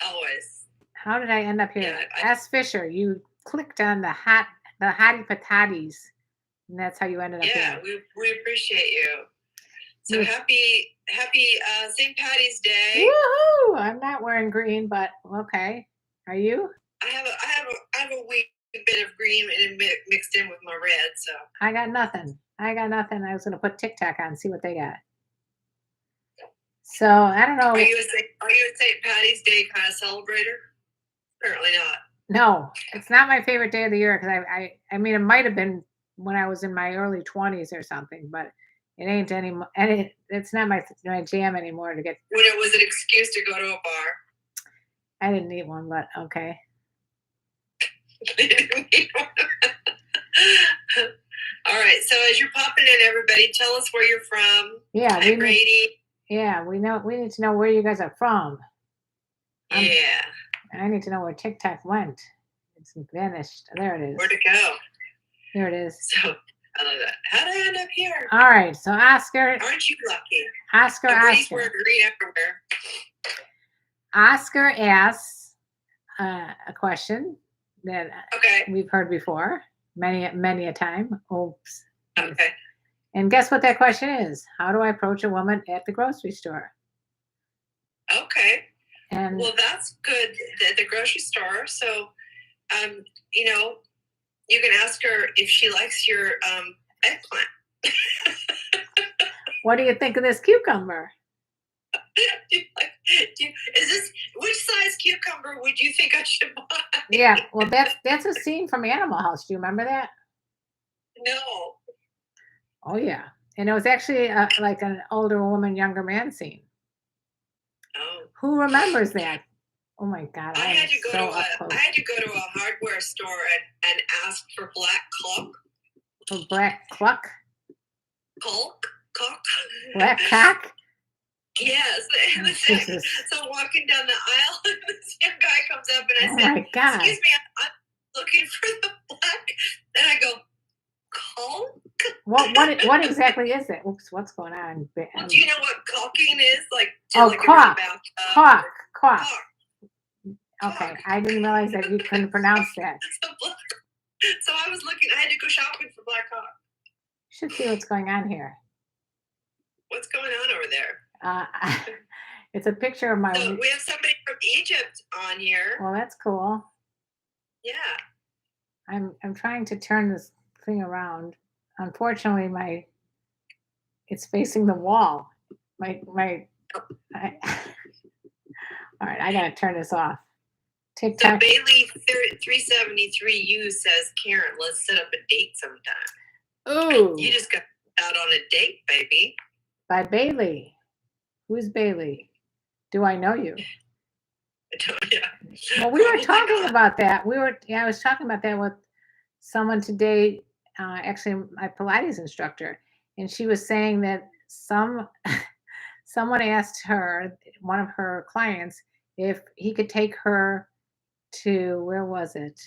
Always. How did I end up here? Yeah. S. Fisher, you clicked on the hottie patatis, and that's how you ended up Yeah, here. we appreciate you. So Yes. happy St. Patty's Day. Woohoo! I'm not wearing green, but okay. Are you? I have a wee bit of green and mixed in with my red. So I got nothing. I was gonna put TikTok on, see what they got. So I don't know. Are you a St. Patty's Day kind of celebrator? Apparently not. No, it's not my favorite day of the year because I mean it might have been when I was in my early 20s or something, but it ain't anymore. And it's not my jam anymore to get. When it was an excuse to go to a bar. I didn't need one, but okay. All right. So as you're popping in, everybody, tell us where you're from. Yeah, Hi, Brady. We need to know where you guys are from. Yeah. I need to know where TikTok went. It's vanished. There it is. Where'd it go? There it is. So I love that. How did I end up here? All right. So Oscar. Aren't you lucky? Oscar. Brady's wearing green everywhere. Oscar asks a question that we've heard before many a time. Oops. Okay. And guess what that question is? How do I approach a woman at the grocery store? Okay. And well, that's good at the grocery store. So, you know, you can ask her if she likes your eggplant. What do you think of this cucumber? Which size cucumber would you think I should buy? Yeah, well, that's a scene from Animal House. Do you remember that? No. Oh yeah, and it was actually like an older woman, younger man scene. Oh. Who remembers that? Oh my God! I had to go to a hardware store and ask for black cluck. For black cluck? Cock? Black cock? Yes. So walking down the aisle, and this young guy comes up and I said, my God. "Excuse me, I'm looking for the black." And I go, "Caulk?" What exactly is it? Oops, what's going on? Well, do you know what caulking is? Like caulk. Okay, I didn't realize that you couldn't pronounce that. So I was looking. I had to go shopping for black cock. You should see what's going on here. What's going on over there? It's a picture of my. So we have somebody from Egypt on here. Well, that's cool. Yeah. I'm trying to turn this thing around. Unfortunately, it's facing the wall. All right, I gotta turn this off. TikTok. So Bailey 373U says, "Karen, let's set up a date sometime." Ooh. You just got out on a date, baby. By Bailey. Who's Bailey? Do I know you? Yeah. Well, we were talking about that. I was talking about that with someone today, actually my Pilates instructor, and she was saying that someone asked her, one of her clients, if he could take her to, where was it?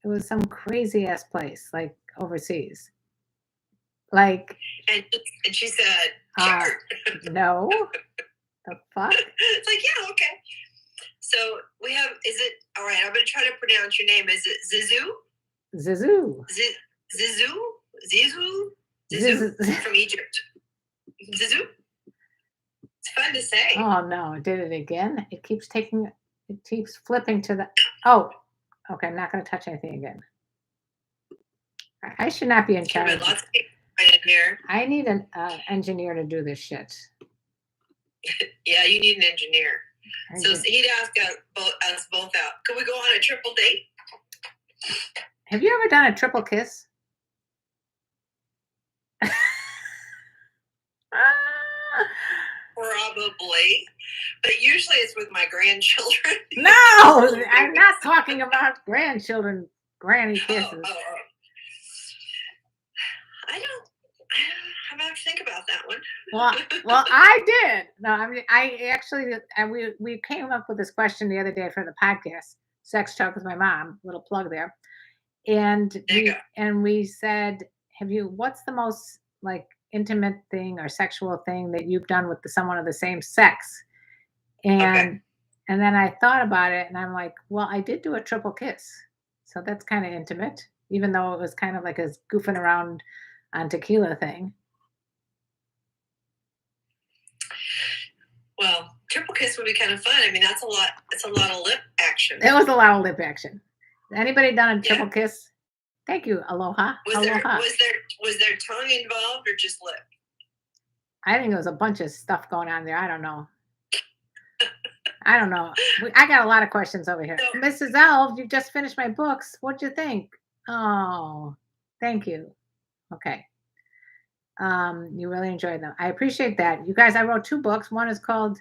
It was some crazy ass place, like overseas. Like, and she said, "Sure." No. The fuck? It's like, yeah, okay. So we have. Is it all right? I'm gonna try to pronounce your name. Is it Zizou? Zizou. Zizou from Egypt. Zizou. It's fun to say. Oh no! It did it again. It keeps flipping to the. Oh, okay. I'm not going to touch anything again. I should not be in charge. Lots of people in here. I need an engineer to do this shit. Yeah, you need an engineer. So he'd ask us both out. Can we go on a triple date? Have you ever done a triple kiss? Probably, but usually it's with my grandchildren. No, I'm not talking about grandchildren, granny kisses. I'm gonna have to think about that one. Well, I did. No, I mean, I actually, we came up with this question the other day for the podcast, Sex Talk with My Mom, little plug there. And we said, what's the most like intimate thing or sexual thing that you've done with someone of the same sex? And And then I thought about it and I'm like, well, I did do a triple kiss. So that's kind of intimate, even though it was kind of like a goofing around on tequila thing. Well, triple kiss would be kind of fun. I mean, that's a lot. It's a lot of lip action. It was a lot of lip action. Anybody done a Yeah. triple kiss? Thank you. Aloha. Was there Aloha. was there tongue involved or just lip? I think there was a bunch of stuff going on there. I don't know. I don't know. I got a lot of questions over here. So- Mrs. Elves, you just finished my books. What'd you think? Oh, thank you. Okay. You really enjoyed them. I appreciate that. You guys, I wrote 2 books. One is called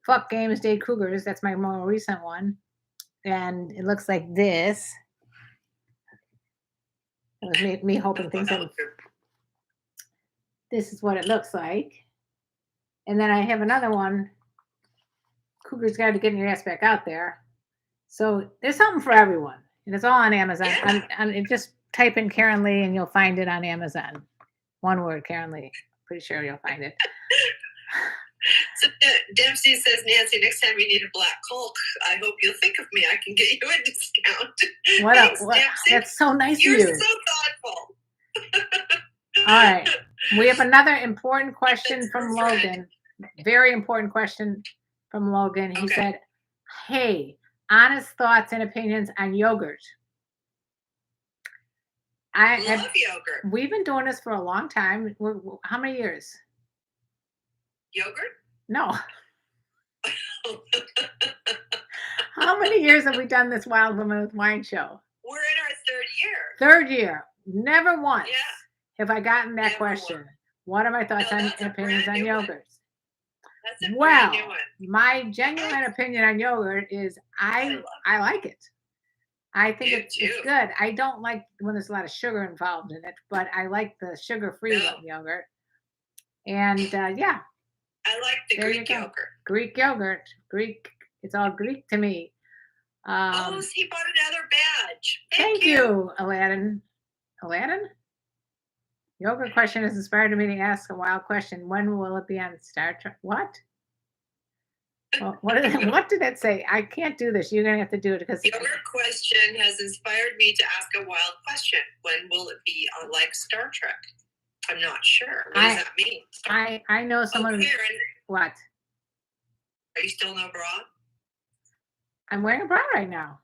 Fuck Games, Date Cougars. That's my more recent one. And it looks like this. It was me hoping things in. This is what it looks like. And then I have another one. Cougar's got to get your ass back out there. So there's something for everyone. And it's all on Amazon. Yeah. And just type in KarenLee and you'll find it on Amazon. One word, KarenLee. Pretty sure you'll find it. So Dempsey says, Nancy, next time you need a black Coke, I hope you'll think of me. I can get you a discount. Thanks, Dempsey. That's so nice of You're you. so thoughtful. All right. We have another important question from Logan. Very important question from Logan. He said, hey, honest thoughts and opinions on yogurt. I love yogurt. We've been doing this for a long time. How many years? Yogurt? No. How many years have we done this Wild Women with Wine show? We're in our 3rd year. 3rd year. Never once have I gotten that question. What are my thoughts and opinions on yogurts? That's a brand new one. My genuine opinion on yogurt is I like it. I think it's good. I don't like when there's a lot of sugar involved in it, but I like the sugar-free yogurt. And yeah. I like the Greek yogurt. Greek yogurt. Greek. It's all Greek to me. He bought another badge. Thank you, Aladdin. Aladdin? Yogurt question has inspired me to ask a wild question. When will it be on Star Trek? What? Well, what did that say? I can't do this. You're going to have to do it because yogurt question has inspired me to ask a wild question. When will it be on like Star Trek? I'm not sure. What does that mean? I know someone. Karen, what? Are you still no bra? I'm wearing a bra right now.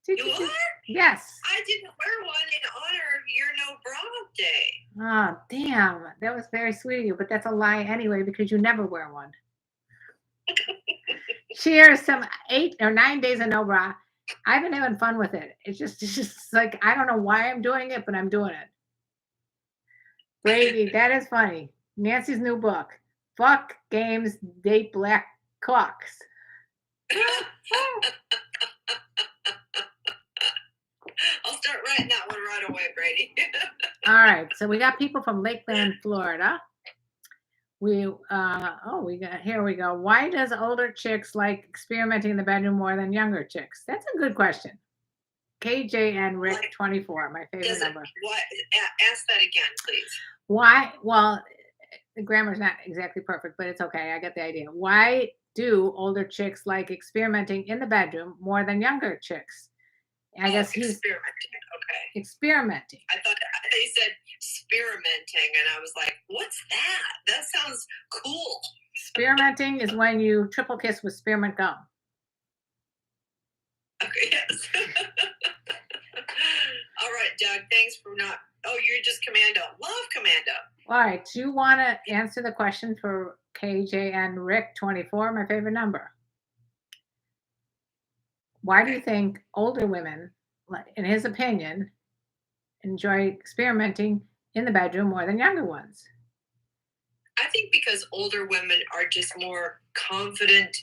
You are? Yes. I didn't wear one in honor of your no bra day. Oh, damn. That was very sweet of you, but that's a lie anyway because you never wear one. Cheers, some 8 or 9 days of no bra. I've been having fun with it. It's just like, I don't know why I'm doing it, but I'm doing it. Brady, that is funny. Nancy's new book, Fuck Games, Date Black Clocks. I'll start writing that one right away, Brady. All right, so we got people from Lakeland, Florida. Here we go. Why does older chicks like experimenting in the bedroom more than younger chicks? That's a good question. KJ and Rick 24, my favorite number. Ask that again, please. Why? Well, the grammar's not exactly perfect, but it's okay. I get the idea. Why do older chicks like experimenting in the bedroom more than younger chicks? I guess he's experimenting. Okay. Experimenting. I thought they said experimenting, and I was like, "What's that? That sounds cool." Experimenting is when you triple kiss with spearmint gum. Okay. Yes. All right, Doug. Thanks for not. Oh, you're just Commando. Love Commando. All right. Do you want to answer the question for KJ and Rick 24? My favorite number. Why do you think older women, in his opinion, enjoy experimenting in the bedroom more than younger ones? I think because older women are just more confident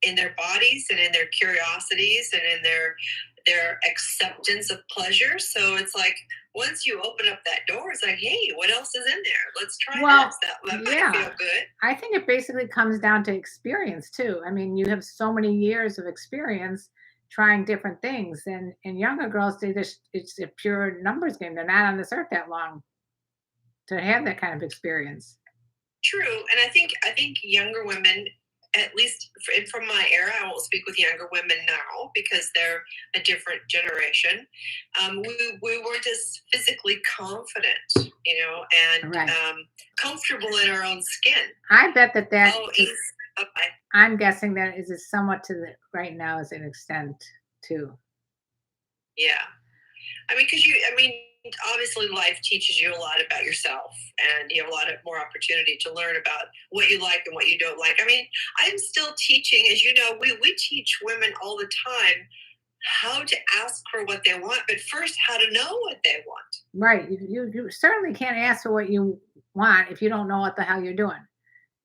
in their bodies and in their curiosities and in their acceptance of pleasure. So it's like once you open up that door, it's like, hey, what else is in there? Let's try this. That might feel good. I think it basically comes down to experience too. I mean, you have so many years of experience trying different things, and younger girls, it's a pure numbers game. They're not on this earth that long to have that kind of experience. True, and I think younger women at least from my era, I won't speak with younger women now because they're a different generation. We weren't as physically confident, and Right. comfortable in our own skin. I bet that Oh, okay. I'm guessing that is somewhat to the right now as an extent too. Yeah. Because obviously life teaches you a lot about yourself, and you have a lot of more opportunity to learn about what you like and what you don't like. I'm still teaching, as you know, we teach women all the time how to ask for what they want, but first how to know what they want. Right. You certainly can't ask for what you want if you don't know what the hell you're doing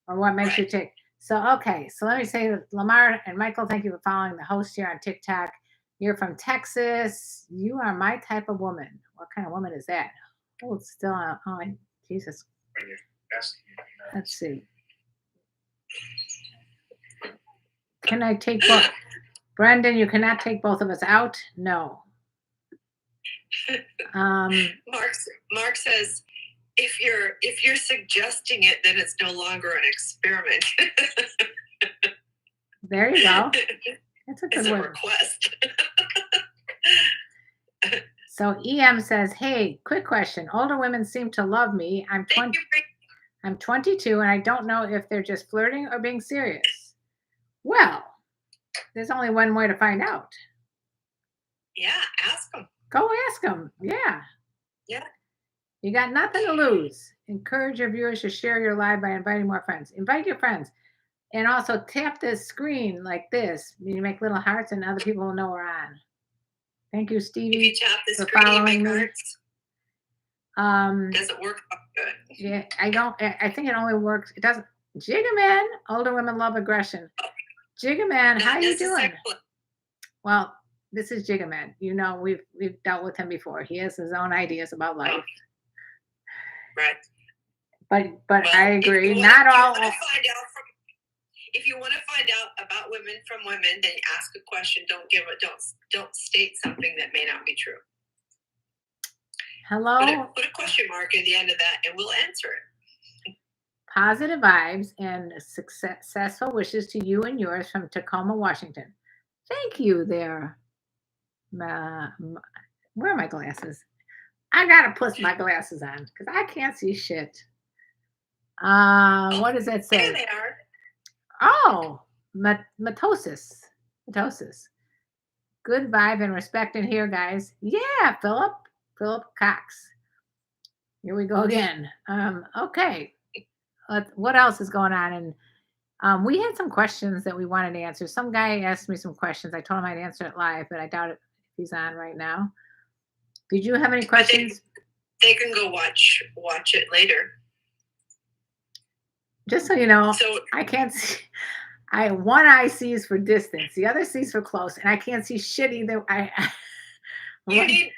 or what makes you Right. tick. So, okay. So let me say, Lamar and Michael, thank you for following the host here on TikTok. You're from Texas. You are my type of woman. What kind of woman is that? Oh, it's still on. Oh, Jesus. Let's see. Can I take both? Brendan, you cannot take both of us out? No. Mark says, if you're suggesting it, then it's no longer an experiment. There you go. That's a good it's a one. request. So EM says, hey, quick question. Older women seem to love me. I'm 22 and I don't know if they're just flirting or being serious. Well, there's only one way to find out. Yeah, ask them. Go ask them. Yeah. Yeah. You got nothing to lose. Encourage your viewers to share your live by inviting more friends. Invite your friends. And also tap this screen like this. You make little hearts and other people will know we're on. Thank you, Stevie. If you tap the screen, you make hearts. Does it work? Oh, good. Yeah, I think it only works. It doesn't. Jigaman, older women love aggression. Jigaman, how you doing? Well, this is Jigaman. We've dealt with him before. He has his own ideas about life. Right. But I agree. Not all. If you want to find out about women from women, then ask a question. Don't state something that may not be true. Hello. Put a question mark at the end of that, and we'll answer it. Positive vibes and successful wishes to you and yours from Tacoma, Washington. Thank you there. Where are my glasses? I gotta put my glasses on because I can't see shit. What does that say? There they are. Oh, mitosis. Good vibe and respect in here, guys. Yeah, Philip Cox. Here we go again. Okay. What else is going on? And we had some questions that we wanted to answer. Some guy asked me some questions. I told him I'd answer it live, but I doubt if he's on right now. Did you have any questions? They can go watch it later. Just so you know, I can't see. One eye sees for distance, the other sees for close, and I can't see shit either. You need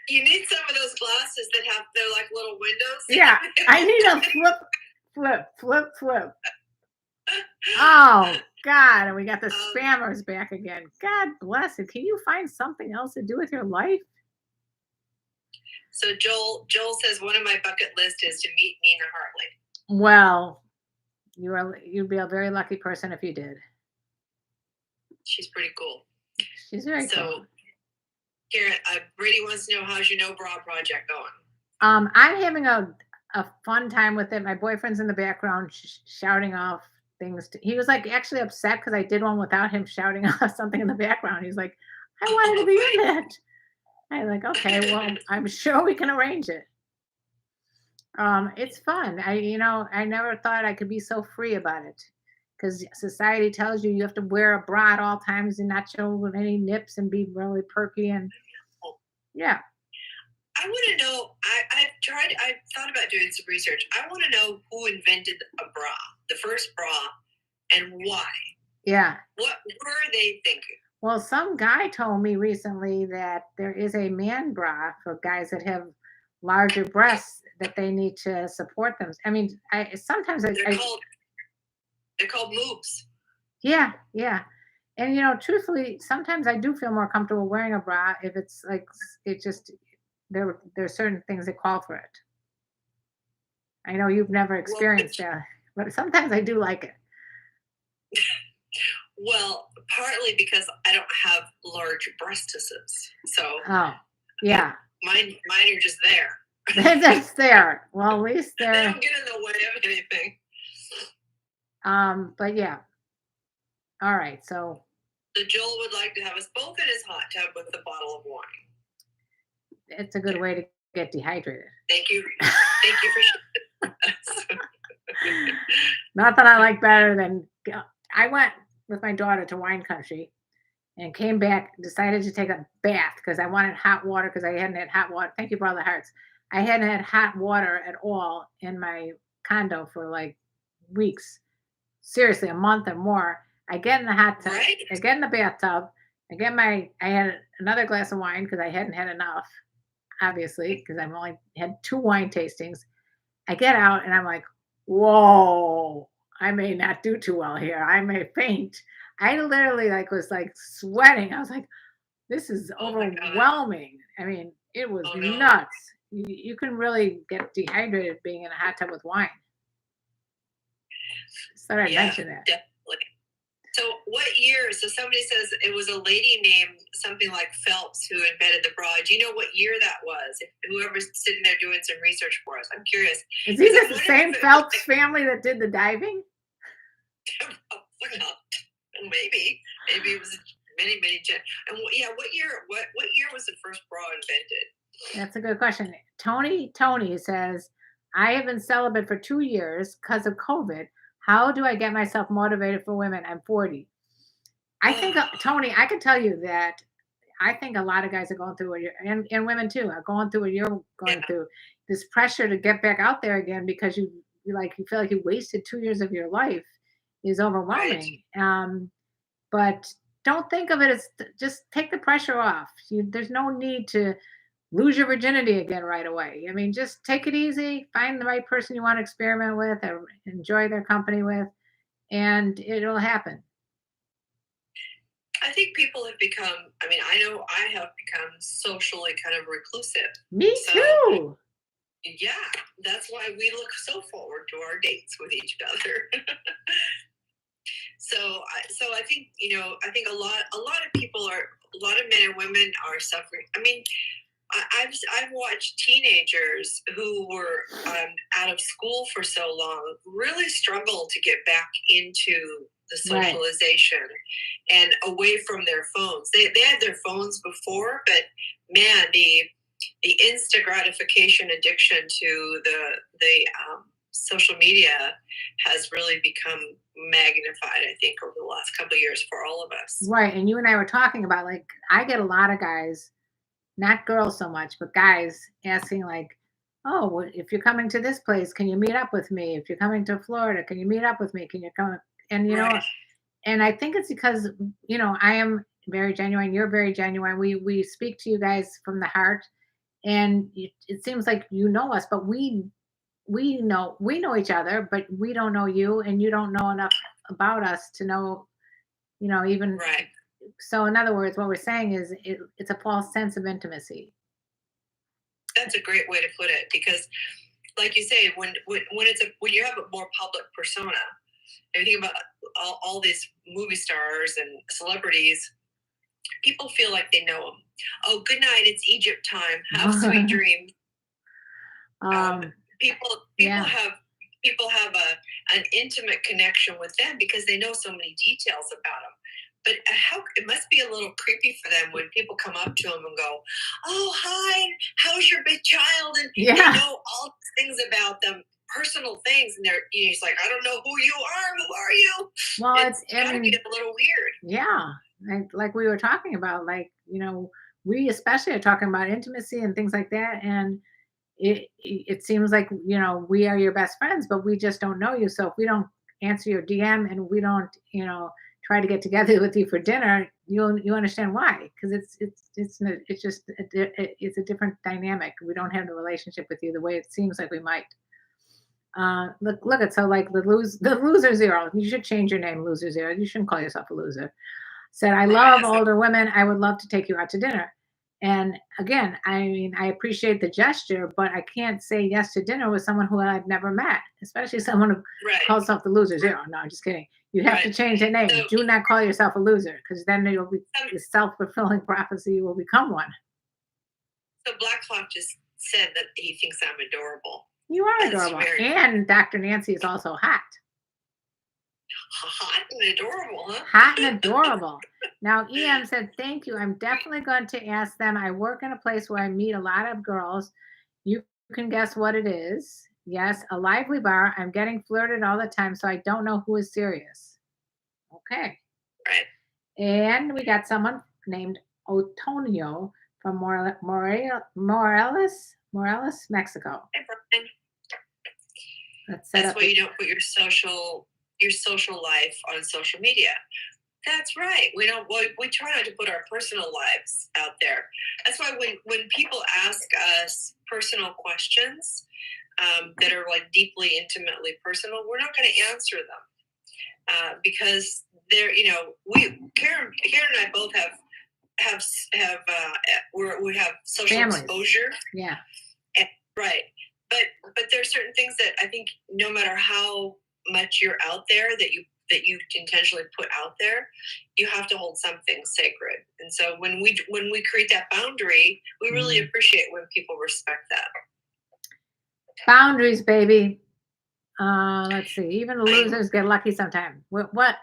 some of those glasses that they're like little windows. Yeah, I need a flip. Oh God, and we got the spammers back again. God bless it. Can you find something else to do with your life? So Joel says one of my bucket list is to meet Nina Hartley. Well, you'd be a very lucky person if you did. She's pretty cool. She's very cool. So, Karen, Brady wants to know how's your No Bra project going? I'm having a fun time with it. My boyfriend's in the background shouting off things. He was like actually upset because I did one without him shouting off something in the background. He's like, I wanted to be in that. I'm like, okay, well, I'm sure we can arrange it. It's fun. I never thought I could be so free about it because society tells you have to wear a bra at all times and not show any nips and be really perky and yeah. I want to know. I've thought about doing some research. I want to know who invented a bra, the first bra, and why. Yeah. What were they thinking? Well, some guy told me recently that there is a man bra for guys that have larger breasts that they need to support them. I mean, sometimes they're called moves. Yeah. And truthfully, sometimes I do feel more comfortable wearing a bra if it's like there's certain things that call for it. I know you've never experienced that, but sometimes I do like it. Well, partly because I don't have large breastises, so Oh, yeah. mine are just there. That's there. Well, at least They they're, don't get in the way of anything. but yeah. All right. So So Joel would like to have us both in his hot tub with a bottle of wine. it's a good way to get dehydrated. Thank you. Thank you for sharing that. Nothing I like better than I went with my daughter to wine country and came back, decided to take a bath because I wanted hot water because I hadn't had hot water. Thank you for all the hearts. I hadn't had hot water at all in my condo for like weeks. Seriously, a month or more. I get in the hot tub, Right? I get in the bathtub, I had another glass of wine because I hadn't had enough, obviously, because I've only had 2 wine tastings. I get out and I'm like, whoa, I may not do too well here. I may faint. I literally like was like sweating. I was like, this is Oh my God. overwhelming. I mean, it was Oh no. nuts. You can really get dehydrated being in a hot tub with wine. Just thought I'd Yeah, mention that. definitely. So what year? So somebody says it was a lady named something like Phelps who invented the bra. Do you know what year that was? If whoever's sitting there doing some research for us, I'm curious. Is he Because I'm just the wondering same if it was Phelps like, family that did the diving? maybe it was many and yeah, what year was the first bra invented? That's a good question. Tony says, I have been celibate for 2 years because of COVID. How do I get myself motivated for women? I'm 40. I think, Tony, I can tell you that I think a lot of guys are going through what you're, and women too, are going through what you're going Yeah, through. This pressure to get back out there again because you feel like you wasted 2 years of your life is right. overwhelming. But don't think of it as just take the pressure off. There's no need to lose your virginity again right away. I mean, just take it easy, find the right person you want to experiment with or enjoy their company with, and it'll happen. I think people have become. I mean, I know I have become socially kind of reclusive. Me So too. yeah, that's why we look so forward to our dates with each other. So I think I think a lot of people are a lot of men and women are suffering. I mean, I've watched teenagers who were out of school for so long really struggle to get back into the Right. socialization and away from their phones. They had their phones before, but man, the instant gratification addiction to the social media has really become magnified, I think, over the last couple of years for all of us. Right. And you and I were talking about like I get a lot of guys, not girls so much, but guys asking like, "Oh, well, if you're coming to this place, can you meet up with me? If you're coming to Florida, can you meet up with me? Can you come?" And Right. and I think it's because I am very genuine. You're very genuine. We speak to you guys from the heart, and it seems like you know us, but we know each other, but we don't know you, and you don't know enough about us to know, even. Right. So, in other words, what we're saying is it's a false sense of intimacy. That's a great way to put it because, like you say, when you have a more public persona, and you think about all these movie stars and celebrities, people feel like they know them. Oh, good night, it's Egypt time. Have sweet dreams. Um, People yeah. have an intimate connection with them because they know so many details about them. But how it must be a little creepy for them when people come up to them and go, "Oh, hi, how's your big child?" And Yeah. they know all these things about them, personal things, and he's like, "I don't know who you are. Who are you?" Well, It's I gotta mean, get a little weird. yeah, like we were talking about, like, we especially are talking about intimacy and things like that, and it seems like, we are your best friends, but we just don't know you. So if we don't answer your DM and we don't, try to get together with you for dinner, you understand why? Because it's just it's a different dynamic. We don't have the relationship with you the way it seems like we might. Look at so like the loser zero. You should change your name, loser zero. You shouldn't call yourself a loser. Said, I Right. love That's not older women. I would love to take you out to dinner. And again, I mean, I appreciate the gesture, but I can't say yes to dinner with someone who I've never met, especially someone who Right. calls themselves the loser zero. No, I'm just kidding. You have to Right. change the name. So Do not call yourself a loser, because then you'll be um, the self-fulfilling prophecy. You will become one. so Black Hawk just said that he thinks I'm adorable. You are That's adorable. very And Dr. Nancy is also hot. hot and adorable, huh? Hot and adorable. Now, EM said, thank you. I'm definitely going to ask them. I work in a place where I meet a lot of girls. You can guess what it is. Yes, a lively bar. I'm getting flirted all the time, so I don't know who is serious. Okay. Right. And we got someone named Otonio from Morelos, Mexico. Hey, Brian. Let's set That's up. why you don't put your social life on social media. That's right. We don't. We try not to put our personal lives out there. That's why when people ask us personal questions that are like deeply, intimately personal, we're not going to answer them because they're. You know, Karen and I both have we have social Families. exposure. Yeah. Right. But there are certain things that I think no matter how much you're out there that you intentionally put out there, you have to hold something sacred. And so when we create that boundary, we really appreciate when people respect that. Boundaries, baby. Let's see. Even the losers get lucky sometimes. What?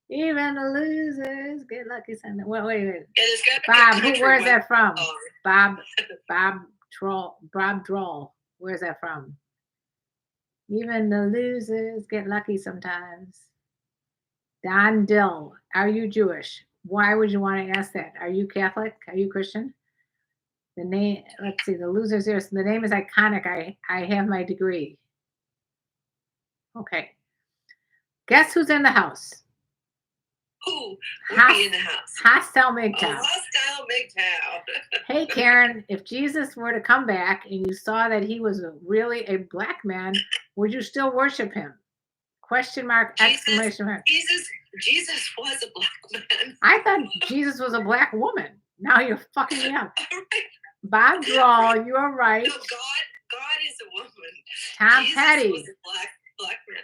Even the losers get lucky sometimes. Wait. Yeah, Bob, where's that from? Bob Droll. Where's that from? Even the losers get lucky sometimes. Don Dill, are you Jewish? Why would you want to ask that? Are you Catholic? Are you Christian? The name, let's see, the losers here. So the name is iconic. I have my degree. Okay. Guess who's in the house? Who would be in the house? Hostile MGTOW. Hostile MGTOW. Hey, Karen, if Jesus were to come back and you saw that he was really a black man, would you still worship him? Question mark, exclamation mark. Jesus was a black man. I thought Jesus was a black woman. Now you're fucking me up. Bob Droll, you are right. No, God is a woman. Tom Jesus Petty was a black man.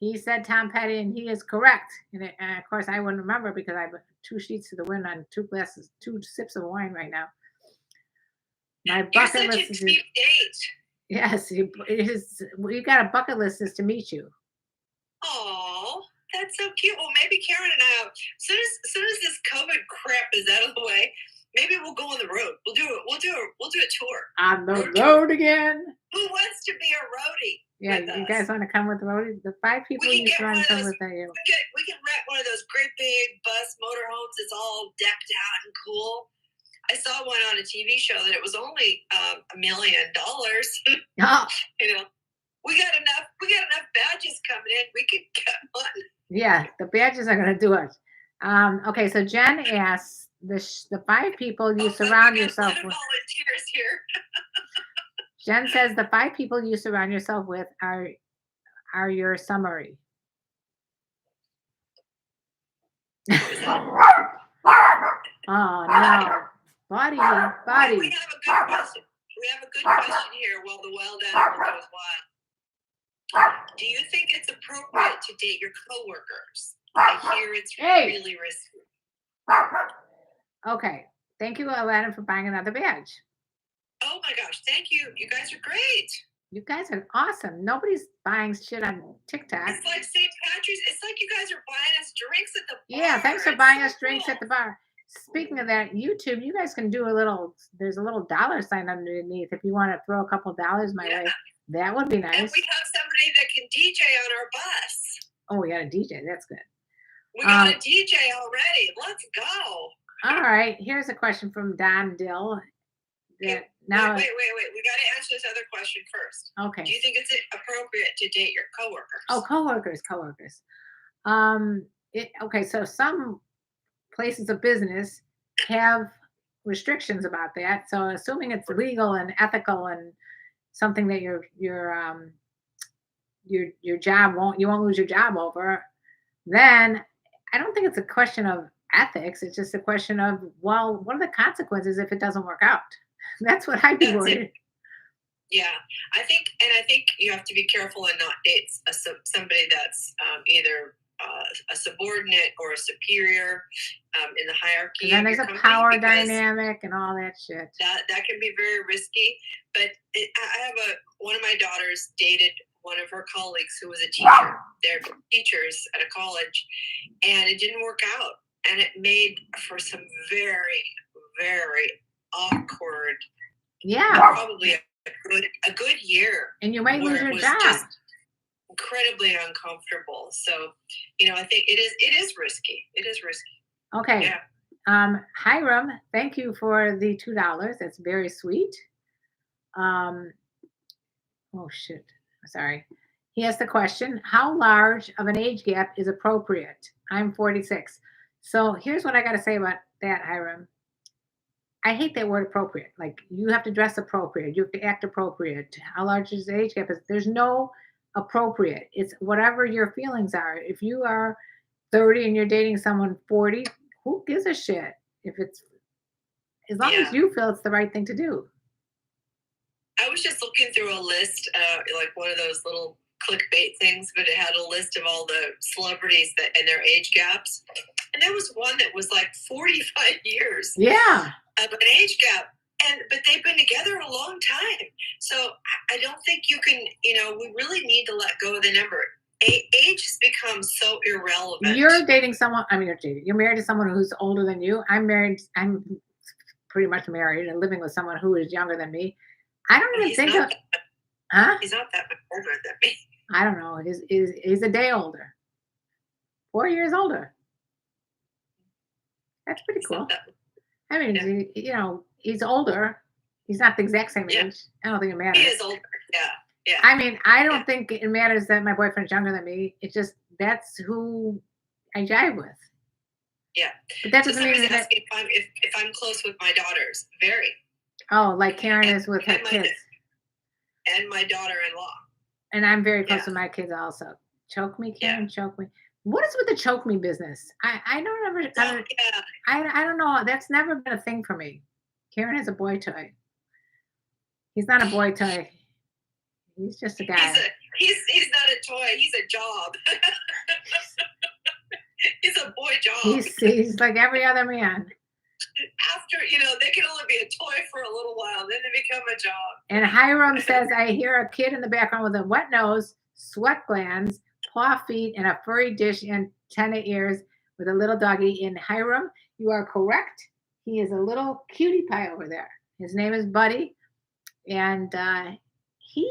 He said Tom Petty, and he is correct. And of course, I wouldn't remember because I have 2 sheets to the wind on 2 sips of wine right now. My bucket list is cheap date. Yes, we got a bucket list is to meet you. Oh, that's so cute. Well, maybe Karen and I, as soon as this COVID crap is out of the way, maybe we'll go on the road. We'll do a tour. On the road again. Who wants to be a roadie? Yeah, you guys want to come with the roadie? The 5 people you try and come with are you. We can rent one of those great big bus motorhomes that's all decked out and cool. I saw one on a TV show that it was only $1 million. Oh. You know, we got enough badges coming in. We could get one. Yeah, the badges are going to do it. Okay, so Jen asks the 5 people you surround yourself with. Volunteers here. Jen says the 5 people you surround yourself with are your summary. Oh no, buddy. We have a good question. We have a good question here. While the wild animal goes wild, do you think it's appropriate to date your coworkers? I hear it's really risky. Okay, thank you, Aladdin, for buying another badge. Oh my gosh, thank you. You guys are great. You guys are awesome. Nobody's buying shit on TikTok. It's like St. Patrick's. It's like you guys are buying us drinks at the bar. Yeah, thanks for buying us drinks at the bar. Speaking of that, YouTube, you guys can do there's a little dollar sign underneath if you want to throw a couple dollars my way. That would be nice. And we have somebody that can DJ on our bus. Oh, we got a DJ. That's good. We got a DJ already. Let's go. All right. Here's a question from Don Dill. Wait. We got to answer this other question first. Okay. Do you think it's appropriate to date your coworkers? Oh, coworkers. Okay, so some places of business have restrictions about that. So assuming it's legal and ethical and something that your job you won't lose your job over, then I don't think it's a question of ethics. It's just a question of, well, what are the consequences if it doesn't work out? That's what I'd be That's worried. it. Yeah, I think you have to be careful and not date somebody that's either a subordinate or a superior in the hierarchy And then of there's your a company, power because dynamic and all that shit. that can be very risky. But I have one of my daughters dated one of her colleagues who was a teacher. They're teachers at a college, and it didn't work out, and it made for some very, very awkward, Yeah. probably a good year, And you might lose where your it was job. just incredibly uncomfortable. So, I think it is risky. It is risky. Okay. Yeah. Hiram, thank you for the $2. That's very sweet. Oh shit. Sorry. He asked the question, how large of an age gap is appropriate? I'm 46. So here's what I got to say about that, Hiram. I hate that word appropriate. Like, you have to dress appropriate. You have to act appropriate. How large is the age gap? There's no appropriate. It's whatever your feelings are. If you are 30 and you're dating someone 40, who gives a shit? If it's, as long as you feel it's the right thing to do. I was just looking through a list, like one of those little clickbait things, but it had a list of all the celebrities and their age gaps. And there was one that was like 45 years. Yeah. Of an age gap. But they've been together a long time. So I don't think you can, we really need to let go of the number. Age has become so irrelevant. You're dating someone, you're married to someone who's older than you. I'm pretty much married and living with someone who is younger than me. I don't even think of, He's not that much older than me. I don't know. He's a day older. 4 years older. That's pretty cool. I mean, he's older. He's not the exact same age. I don't think it matters. He is older. Yeah. I mean, I don't think it matters that my boyfriend's younger than me. It's just, that's who I jive with. Yeah. But that doesn't mean that asking if I'm close with my daughters. Very. Oh, like Karen is with her kids. And my daughter-in-law. And I'm very close to my kids also. Choke me, Karen, choke me. What is with the choke me business? I don't ever. I don't know. That's never been a thing for me. Karen is a boy toy. He's not a boy toy. He's just a guy. He's not a toy. He's a job. He's a boy job. He's like every other man. After, they can only be a toy for a little while, then they become a job. And Hiram says, I hear a kid in the background with a wet nose, sweat glands, paw feet, and a furry dish antenna ears with a little doggy. And Hiram, you are correct. He is a little cutie pie over there. His name is Buddy. And he,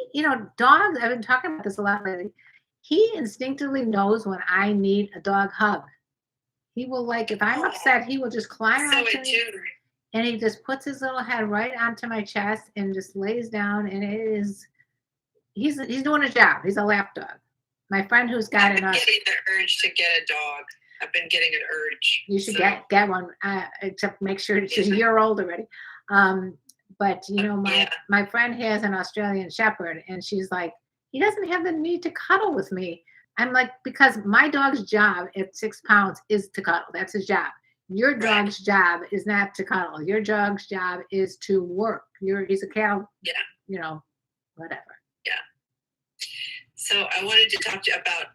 dogs, I've been talking about this a lot lately. He instinctively knows when I need a dog hug. He will, like, if I'm upset, he will just climb onto me. And he just puts his little head right onto my chest and just lays down. And he's doing his job. He's a lap dog. My friend who's got I've been getting the urge to get a dog. I've been getting an urge. You should get one, except make sure it's a year old already. But my friend has an Australian Shepherd, and she's like, he doesn't have the need to cuddle with me. I'm like, because my dog's job at 6 pounds is to cuddle. That's his job. Your dog's job is not to cuddle. Your dog's job is to work. He's a cattle. Yeah. Whatever. Yeah. So I wanted to talk to you about.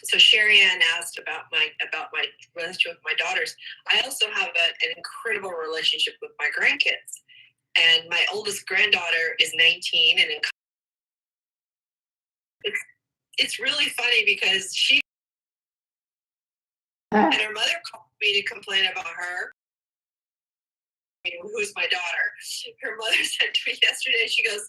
So Sherry Ann asked about my relationship with my daughters. I also have an incredible relationship with my grandkids, and my oldest granddaughter is 19, and it's really funny because she and her mother called me to complain about her, who's my daughter. Her mother said to me yesterday, she goes,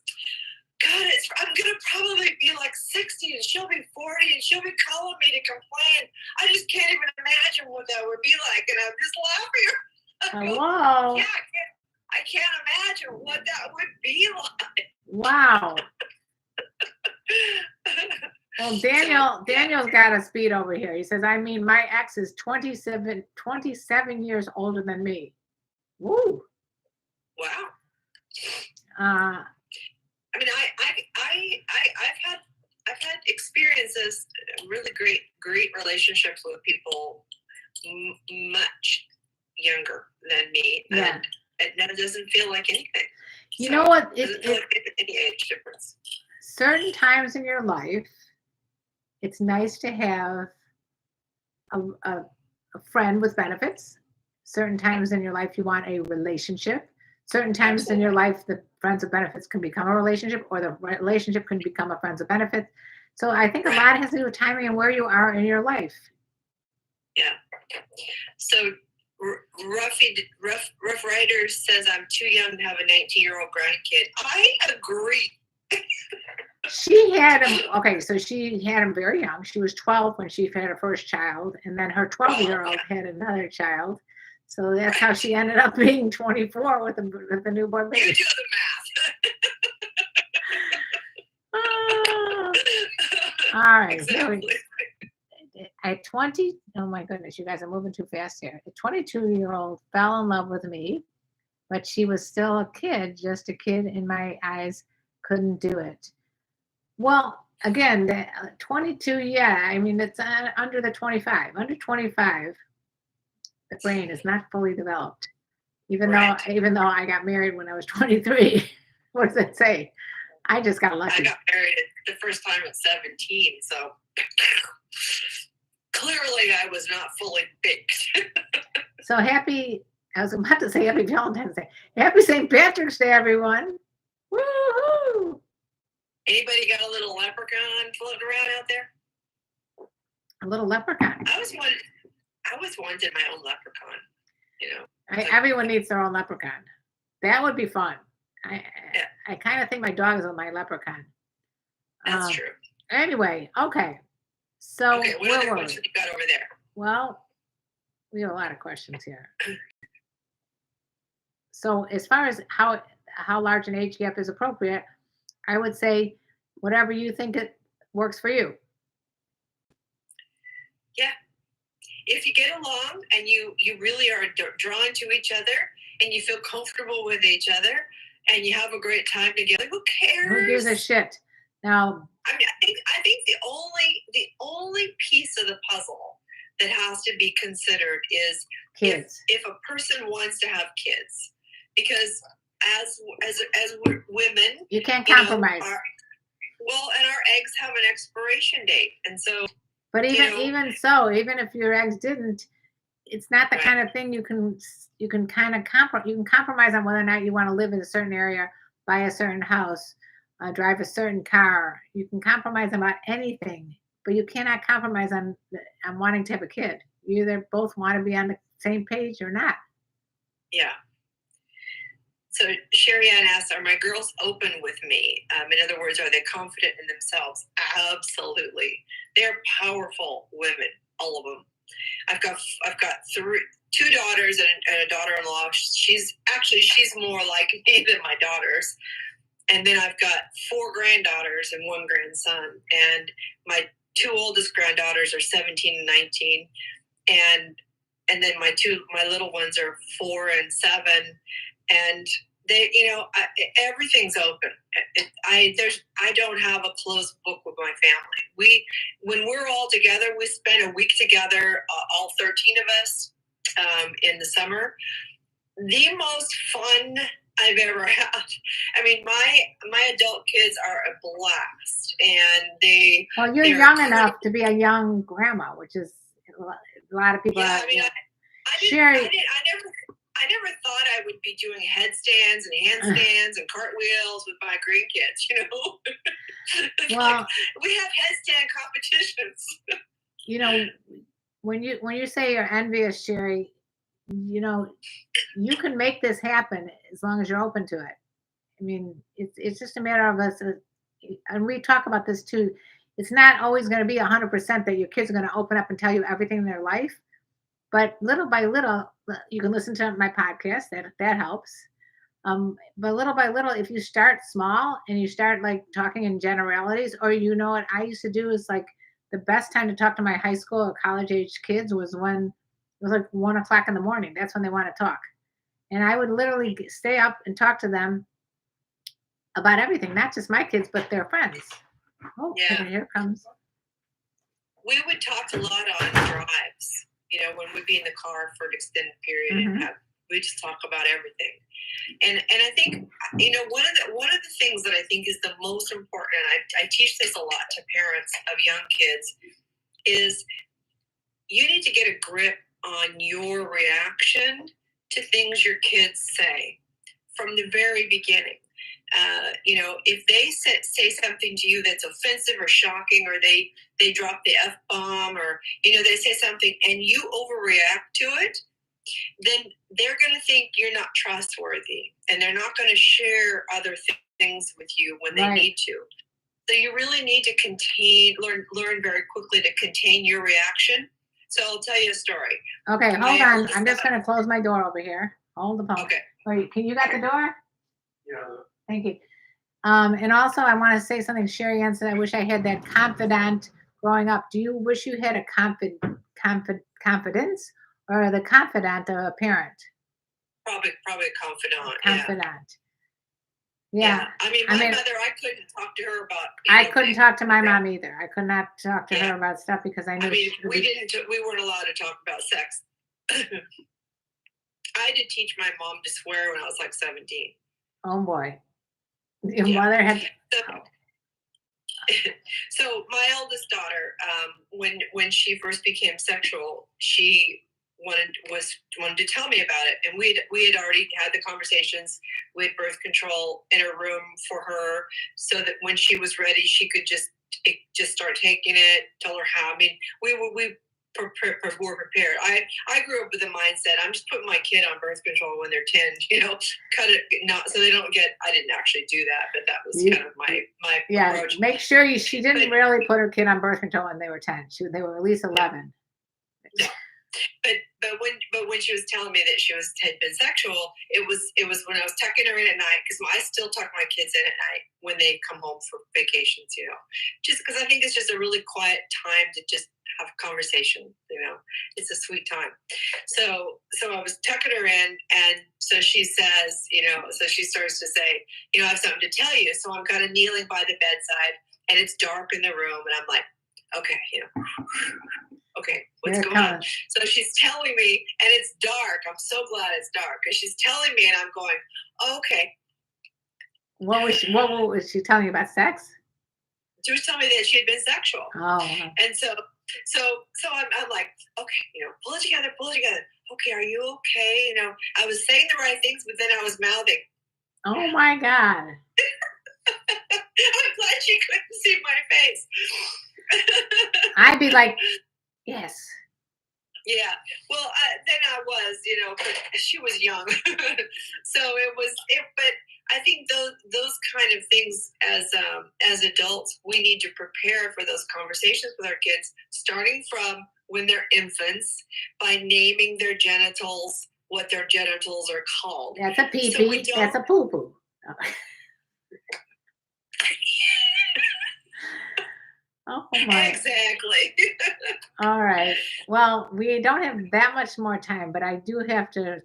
God, I'm going to probably be like 60 and she'll be 40 and she'll be calling me to complain. I just can't even imagine what that would be like. And I'm just laughing. Hello. Yeah, I can't imagine what that would be like. Wow. Well, Daniel's got a speed over here. He says, I mean, my ex is 27 years older than me. Woo. Wow. I mean, I've had experiences, really great relationships with people much younger than me, Yeah. and it doesn't feel like anything. You know what? It doesn't feel like any age difference. Certain times in your life, it's nice to have a friend with benefits. Certain times in your life, you want a relationship. Certain times in your life, the friends with benefits can become a relationship, or the relationship can become a friends with benefits. So I think a lot has to do with timing and where you are in your life. Yeah. So Rough Riders says I'm too young to have a 19-year-old grandkid. I agree. She had him. Okay, so she had him very young. She was 12 when she had her first child, and then her 12-year-old had another child. So that's how she ended up being 24 with a newborn baby. You do the math. All right. Exactly. At 20, oh my goodness, you guys are moving too fast here. A 22-year-old fell in love with me, but she was still a kid, just a kid in my eyes, couldn't do it. Well, again, the 22, yeah, I mean, it's under the 25. Under 25, the brain is not fully developed. Even though I got married when I was 23. What does that say? I just got lucky. I got married the first time at 17, so clearly I was not fully baked. So happy, I was about to say happy Valentine's Day. Happy St. Patrick's Day, everyone. Woohoo! Anybody got a little leprechaun floating around out there? A little leprechaun. I always wanted my own leprechaun. You know, everyone needs their own leprechaun. That would be fun. I kind of think my dog is my leprechaun. That's true. Anyway, okay. So what other questions you got over there? Well, we have a lot of questions here. So as far as how large an age gap is appropriate, I would say whatever you think it works for you. Yeah. If you get along and you really are drawn to each other and you feel comfortable with each other and you have a great time together, who cares? Who gives a shit? Now, I mean, I think the only piece of the puzzle that has to be considered is kids. If a person wants to have kids, because as women, you can't compromise. And our eggs have an expiration date, and so. But even so, even if your eggs didn't, it's not the kind of thing you can kind of compromise on whether or not you want to live in a certain area, buy a certain house, drive a certain car. You can compromise about anything, but you cannot compromise on wanting to have a kid. You either both want to be on the same page or not. Yeah. So Sherry Ann asks, are my girls open with me? In other words, are they confident in themselves? Absolutely. They're powerful women, all of them. I've got two daughters and a daughter-in-law. She's more like me than my daughters. And then I've got 4 granddaughters and 1 grandson. And my 2 oldest granddaughters are 17 and 19. And then my little ones are 4 and 7. And they, everything's open. I don't have a closed book with my family. When we're all together, we spend a week together, all 13 of us, in the summer. The most fun I've ever had. I mean, my adult kids are a blast, and Well, you're young enough to be a young grandma, which is a lot of people. Yeah, I mean, I never thought I would be doing headstands and handstands and cartwheels with my grandkids, Well, we have headstand competitions. When you say you're envious, Sherry, you can make this happen as long as you're open to it. I mean, it's just a matter of us, and we talk about this too. It's not always going to be 100% that your kids are going to open up and tell you everything in their life. But little by little, you can listen to my podcast. That helps. But little by little, if you start small and you start like talking in generalities, or what I used to do is like the best time to talk to my high school or college age kids was when it was like 1 o'clock in the morning. That's when they want to talk, and I would literally stay up and talk to them about everything, not just my kids, but their friends. Oh, yeah. Here comes. We would talk a lot on drives. when we'd be in the car for an extended period Mhm. and we just talk about everything. And I think one of the things that I think is the most important, and I teach this a lot to parents of young kids, is you need to get a grip on your reaction to things your kids say from the very beginning. If they say something to you that's offensive or shocking, or they drop the F-bomb, or they say something and you overreact to it, then they're going to think you're not trustworthy, and they're not going to share other things with you when they need to. So you really need to learn very quickly to contain your reaction. So I'll tell you a story. Okay, hold on. I'm just going to close my door over here. Hold the phone. Okay. Wait, can you got the door? Yeah. Thank you. And also, I want to say something. Sherry Ann said, I wish I had that confidant growing up. Do you wish you had a confidence or the confidant of a parent? Probably a confidant. Confidant. Yeah. I mean, my mother, I couldn't talk to her about anything. I couldn't talk to my mom either. I could not talk to her about stuff because I knew. We weren't allowed to talk about sex. I had to teach my mom to swear when I was like 17. Oh boy. Your mother had. So my eldest daughter, when she first became sexual, she wanted to tell me about it, and we had already had the conversations with birth control in a room for her, so that when she was ready, she could just start taking it. Tell her how. I mean, we were prepared. I grew up with the mindset, I'm just putting my kid on birth control when they're 10, cut it, not so they don't get. I didn't actually do that, but that was kind of my approach. Make sure she didn't really put her kid on birth control when they were 10. They were at least 11. No. But when she was telling me that had been sexual, it was when I was tucking her in at night, because I still tuck my kids in at night when they come home for vacations, just because I think it's just a really quiet time to just have a conversation, it's a sweet time. So I was tucking her in, and so she says, so she starts to say, I have something to tell you. So I'm kind of kneeling by the bedside, and it's dark in the room, and I'm like, okay, okay, what's going on? So she's telling me, and it's dark. I'm so glad it's dark, because she's telling me, and I'm going, okay. What was she telling you about sex? She was telling me that she had been sexual. Oh. And so I'm like, okay, pull it together. Okay, are you okay? I was saying the right things, but then I was mouthing. Oh my God. I'm glad she couldn't see my face. I'd be like, yes. Yeah. Well, then I was, but she was young. So but I think those kind of things as adults, we need to prepare for those conversations with our kids, starting from when they're infants, by naming their genitals, what their genitals are called. That's a pee-pee. That's a poo-poo. Oh my. Exactly. All right. Well, we don't have that much more time, but I do have to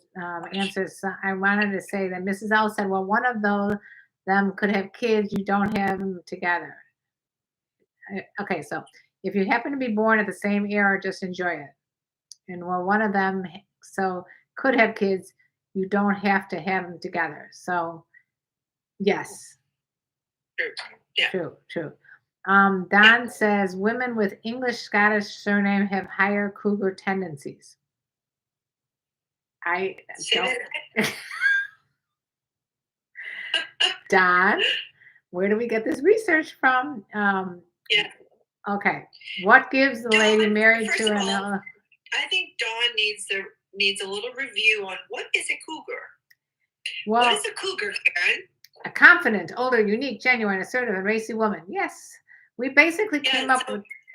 answer. I wanted to say that Mrs. L said, well, one of them could have kids. You don't have them together. Okay. So if you happen to be born at the same era, just enjoy it. And well, one of them could have kids. You don't have to have them together. So yes. True. Yeah. True. Don says women with English Scottish surname have higher cougar tendencies. I don't. Don, where do we get this research from? Yeah. Okay. What gives the lady married to an? I think Dawn needs a little review on what is a cougar. Well, what is a cougar, Karen? A confident, older, unique, genuine, assertive, and racy woman. Yes. We basically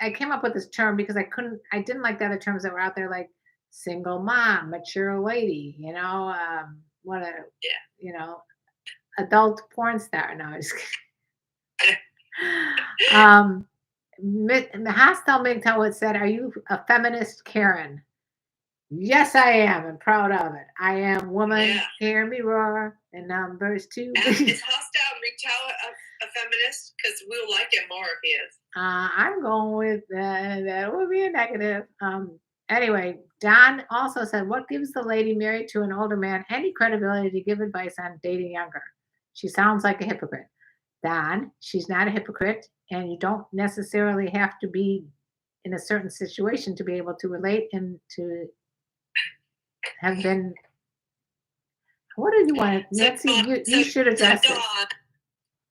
I came up with this term because I didn't like the other terms that were out there, like single mom, mature lady, adult porn star. No, I'm just kidding. The hostile MGTOW said, are you a feminist, Karen? Yes, I am, and proud of it. I am woman, hear me roar, and numbers 2. Is hostile MGTOW a feminist? Because we'll like him more if he is. I'm going with that would be a negative. Anyway, Don also said, "What gives the lady married to an older man any credibility to give advice on dating younger? She sounds like a hypocrite." Don, she's not a hypocrite, and you don't necessarily have to be in a certain situation to be able to relate and to have been. What did you want, So Nancy? Dawn, You should address so this.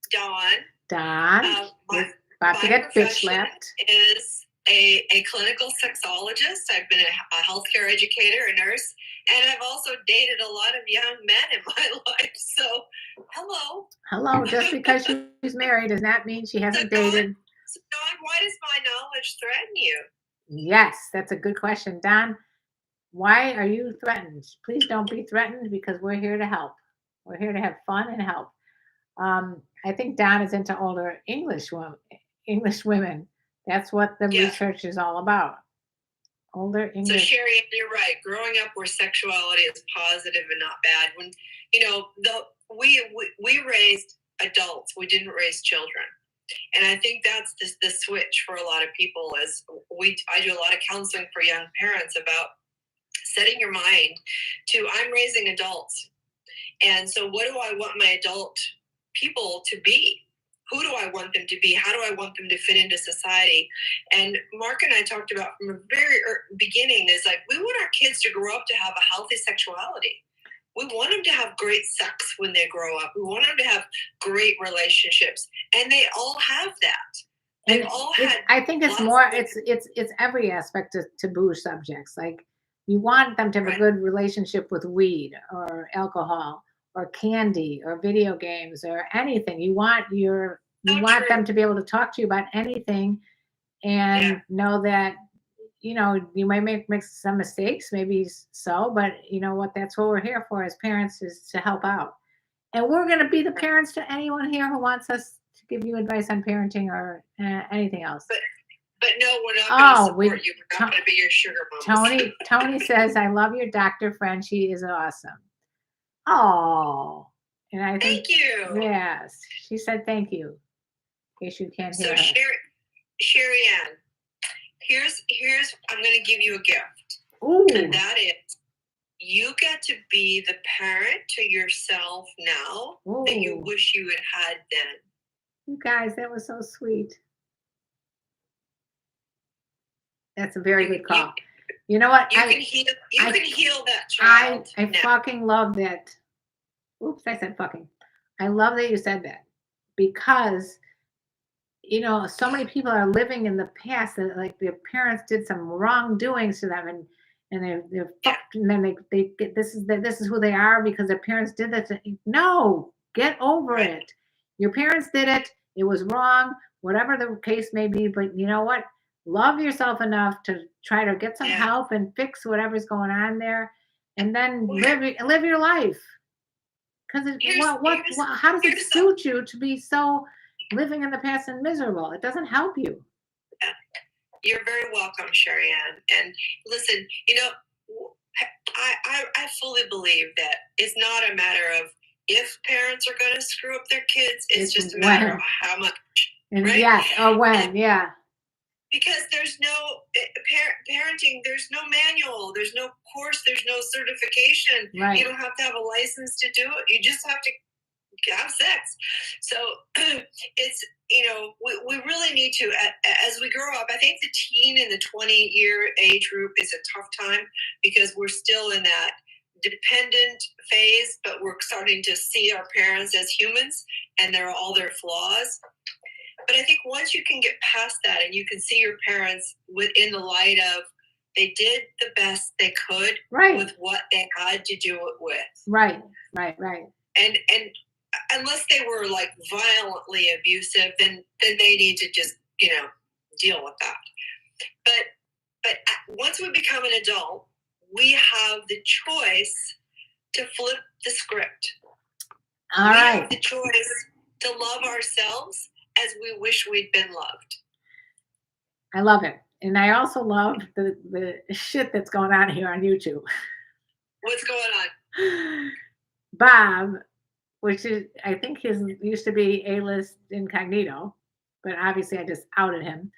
Dawn, Don, my, about to my get bitch profession slapped. is a clinical sexologist. I've been a healthcare educator, a nurse, and I've also dated a lot of young men in my life. So, hello. Hello, just because she's married does not mean she hasn't dated. So Dawn, why does my knowledge threaten you? Yes, that's a good question, Don. Why are you threatened? Please don't be threatened because we're here to help. We're here to have fun and help. I think Don is into older English women. That's what the Yeah. research is all about. Older So English. Sherry, you're right. Growing up where sexuality is positive and not bad. When we raised adults, we didn't raise children. And I think that's the switch for a lot of people is I do a lot of counseling for young parents about setting your mind to I'm raising adults. And so what do I want my adult people to be? Who do I want them to be? How do I want them to fit into society? And Mark and I talked about from the very beginning is like we want our kids to grow up to have a healthy sexuality. We want them to have great sex when they grow up. We want them to have great relationships, and they all have that. They've all had. I think it's more. It's every aspect of taboo subjects. Like you want them to have a good relationship with weed or alcohol or candy or video games or anything. You want them to be able to talk to you about anything and know that you might make some mistakes, maybe so, but you know what? That's what we're here for as parents is to help out. And we're going to be the parents to anyone here who wants us to give you advice on parenting or anything else. But no, we're not going to support you. We're not going to be your sugar mama. Tony says, "I love your doctor friend. She is awesome." Oh, and I think thank you. Yes, she said thank you. In case you can't hear her. So Sherry Ann, here's I'm going to give you a gift. Ooh. And that is you get to be the parent to yourself now that you wish you had then. You guys, that was so sweet. That's a very good call. You know what? You can heal that child. I fucking love that. Oops, I said fucking. I love that you said that because so many people are living in the past that like their parents did some wrongdoings to them and they're fucked and then they get this is who they are because their parents did that. No, get over it. Your parents did it. It was wrong, whatever the case may be. But you know what? Love yourself enough to try to get some help and fix whatever's going on there, and then live your life. Because how does it suit you to be so living in the past and miserable? It doesn't help you. You're very welcome, Sherry Ann. And listen, I fully believe that it's not a matter of if parents are going to screw up their kids. It's just a matter of how much. Right? Yes, or when, Because there's no parenting, there's no manual, there's no course, there's no certification. Right. You don't have to have a license to do it. You just have to have sex. So it's, we really need to, as we grow up, I think the teen and the 20-year age group is a tough time because we're still in that dependent phase, but we're starting to see our parents as humans and all their flaws. But I think once you can get past that and you can see your parents in the light of they did the best they could with what they had to do it with. Right. And unless they were like violently abusive, then they need to just, deal with that. But once we become an adult, we have the choice to flip the script. We have the choice to love ourselves as we wish we'd been loved. I love it. And I also love the shit that's going on here on YouTube. What's going on? Bob, which is, I think his used to be A-list incognito, but obviously I just outed him,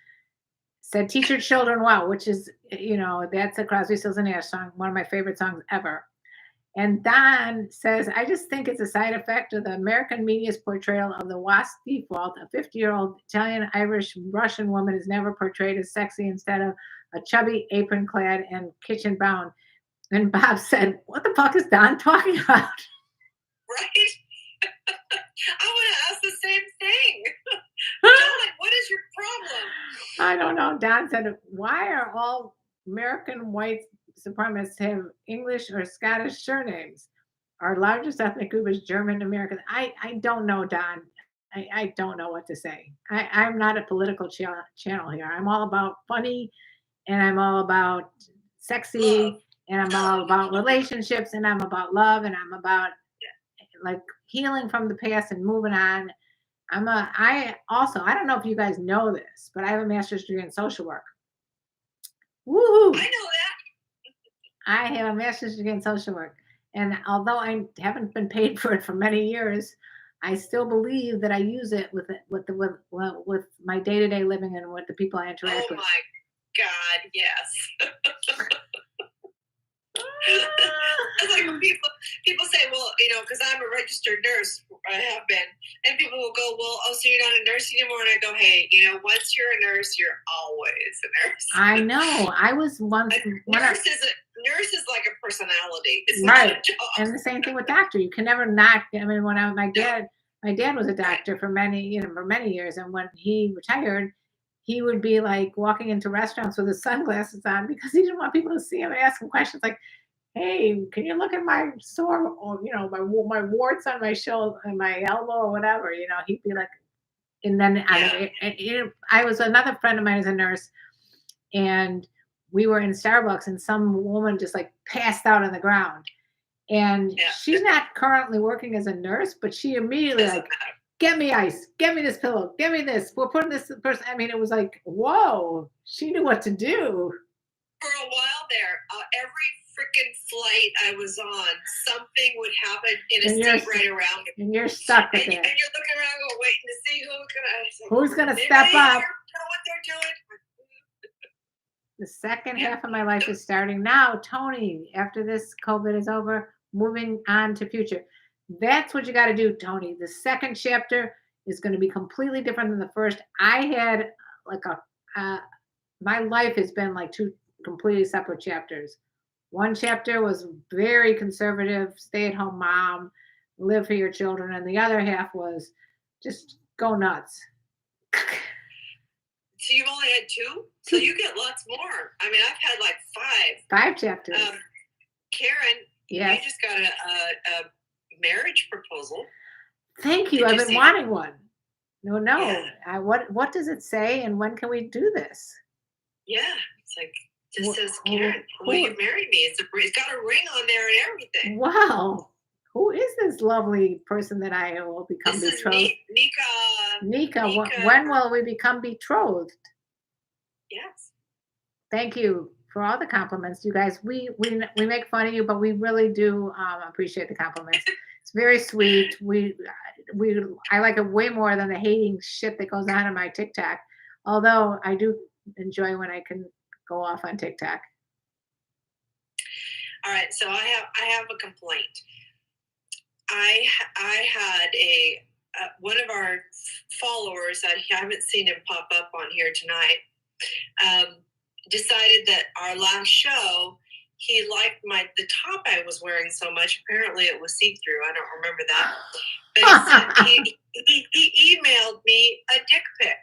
said "Teach Your Children Well," which is, that's a Crosby, Stills and Nash song, one of my favorite songs ever. And Don says, "I just think it's a side effect of the American media's portrayal of the WASP default. A 50-year-old Italian, Irish, Russian woman is never portrayed as sexy instead of a chubby, apron-clad, and kitchen-bound." And Bob said, "What the fuck is Don talking about?" Right? I want to ask the same thing. Don, what is your problem? I don't know. Don said, "Why are all American white supremacists have English or Scottish surnames? Our largest ethnic group is German American." I don't know, Don. I don't know what to say. I'm not a political channel here. I'm all about funny, and I'm all about sexy, Love. and I'm all about relationships, and I'm about love, and I'm about like healing from the past and moving on. I don't know if you guys know this, but I have a master's degree in social work. Woohoo! I know that. I have a master's degree in social work. And although I haven't been paid for it for many years, I still believe that I use it with my day-to-day living and with the people I interact Oh with. my God, yes. It's like when people say, well, because I'm a registered nurse, I have been, and people will go, well, oh, so you're not a nurse anymore? And I go, hey, once you're a nurse, you're always a nurse. I know. I was once nurse is like a personality. It's right. not a job. And the same thing with doctor. You can never not. I mean, when my dad was a doctor for many years, and when he retired, he would be like walking into restaurants with his sunglasses on because he didn't want people to see him and ask him questions like, "Hey, can you look at my sore, or my warts on my shoulder and my elbow or whatever?" He'd be like, and then I was another friend of mine is a nurse, and we were in Starbucks, and some woman just like passed out on the ground, and she's not currently working as a nurse, but she immediately like, "Get me ice, get me this pillow, get me this. We're putting this person." I mean, it was like, whoa, she knew what to do. For a while there, every freaking flight I was on, something would happen in a seat right around me. And you're stuck with it. And you're looking around waiting to see who's gonna step up. Know what they're doing. The second half of my life is starting now. Tony, after this COVID is over, moving on to future. That's what you got to do, Tony. The second chapter is going to be completely different than the first. I had like my life has been like two completely separate chapters. One chapter was very conservative, stay-at-home mom, live for your children, and the other half was just go nuts. So you've only had two? So you get lots more. I mean, I've had like five chapters. Karen, yes. You just got a marriage proposal. Thank you. I've been wanting one. No. Yeah. What does it say, and when can we do this? Yeah, it's like just says, Karen, will you marry me? It's got a ring on there and everything. Wow. Who is this lovely person that I will become betrothed? Nika. When will we become betrothed? Yes. Thank you for all the compliments, you guys. We make fun of you, but we really do appreciate the compliments. It's very sweet. I like it way more than the hating shit that goes on in my TikTok. Although I do enjoy when I can go off on TikTok. All right, so I have a complaint. I had one of our followers that I haven't seen him pop up on here tonight. Decided that our last show, he liked the top I was wearing so much. Apparently, it was see-through. I don't remember that. But he emailed me a dick pic.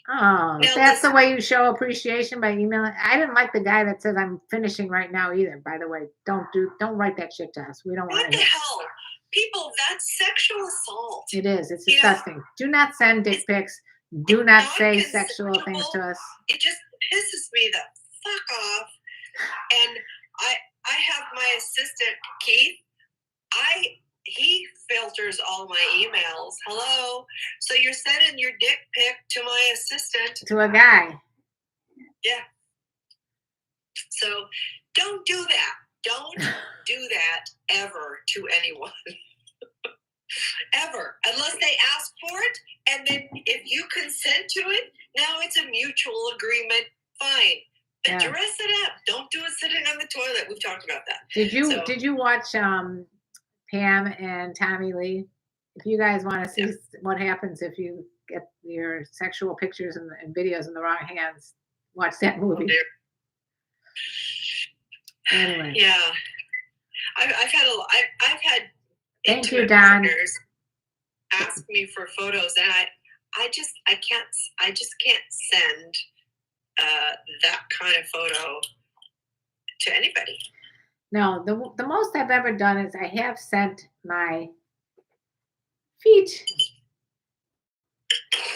Oh, now, that's the way you show appreciation, by emailing. I didn't like the guy that says I'm finishing right now either. By the way, don't write that shit to us. We don't want to. What the hell, people? That's sexual assault. It is. It's disgusting. Do not send dick pics. Do not say sexual things to us. It just pisses me the fuck off. And I have my assistant Keith. He filters all my emails. Hello. So you're sending your dick pic to my assistant. To a guy. Yeah. So don't do that. Don't do that ever to anyone. Ever. Unless they ask for it. And then if you consent to it, Now it's a mutual agreement. Fine. But Yeah. dress it up. Don't do it sitting on the toilet. We've talked about that. Did you watch Pam and Tommy Lee? If you guys want to see what happens if you get your sexual pictures and videos in the wrong hands, watch that movie. Anyway. Yeah. I've had Thank you, intimate Don. partners ask me for photos, and I just can't send that kind of photo to anybody. No, the most I've ever done is I have sent my feet.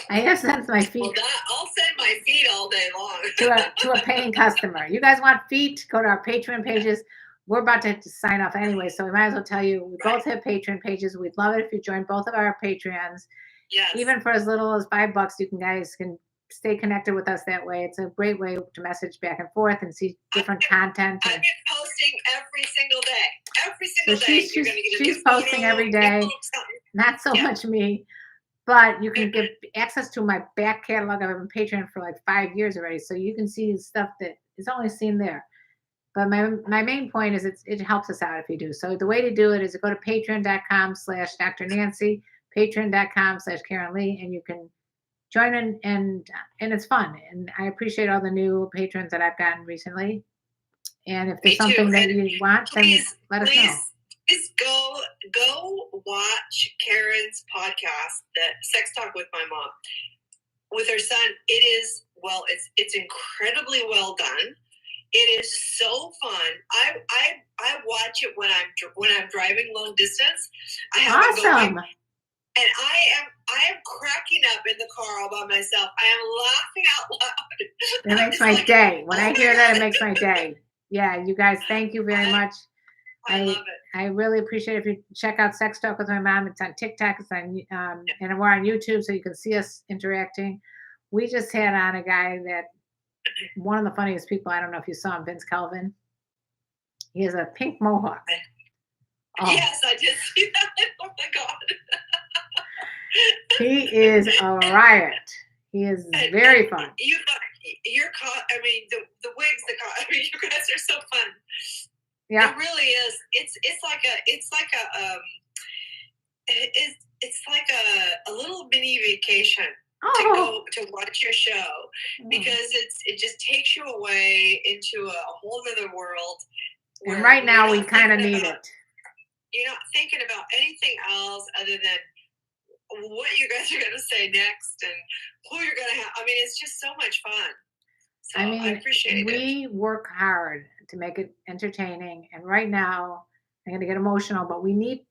I have sent my feet. Well, I'll send my feet all day long to a paying customer. You guys want feet? Go to our Patreon pages. We're about to sign off anyway, so we might as well tell you we both have Patreon pages. We'd love it if you join both of our Patreons. Yes. Even for as little as $5, you guys can stay connected with us that way. It's a great way to message back and forth and see different content. I've been posting every single day. Every single day. She's posting every day. Not so much me, but you can get access to my back catalog. I've been Patreon for like 5 years already, so you can see stuff that is only seen there. But my main point is it helps us out if you do. So the way to do it is to go to patreon.com/Dr. Nancy, patreon.com/KarenLee, and you can join in, and it's fun. And I appreciate all the new patrons that I've gotten recently. And if there's something that you want, then let us know. Please go watch Karen's podcast, the Sex Talk with My Mom, with her son. It's incredibly well done. It is so fun. I watch it when I'm driving long distance. I have it going, and I am cracking up in the car all by myself. I am laughing out loud. It makes my day. When I hear that, it makes my day. Yeah, you guys, thank you very much. I love it. I really appreciate it. If you check out Sex Talk with My Mom, it's on TikTok, it's on and we're on YouTube, so you can see us interacting. We just had on a guy that one of the funniest people. I don't know if you saw him, Vince Kelvin. He has a pink mohawk. Oh. Yes, I did see that. Oh my God. He is a riot. He is very fun. The wigs, you guys are so fun. Yeah, it really is. It's like a little mini vacation to watch your show, because it just takes you away into a whole other world. And right now we kind of need it. You're not thinking about anything else other than what you guys are going to say next and who you're going to have. I mean, it's just so much fun. So I appreciate it. We work hard to make it entertaining, and right now I'm going to get emotional, but we need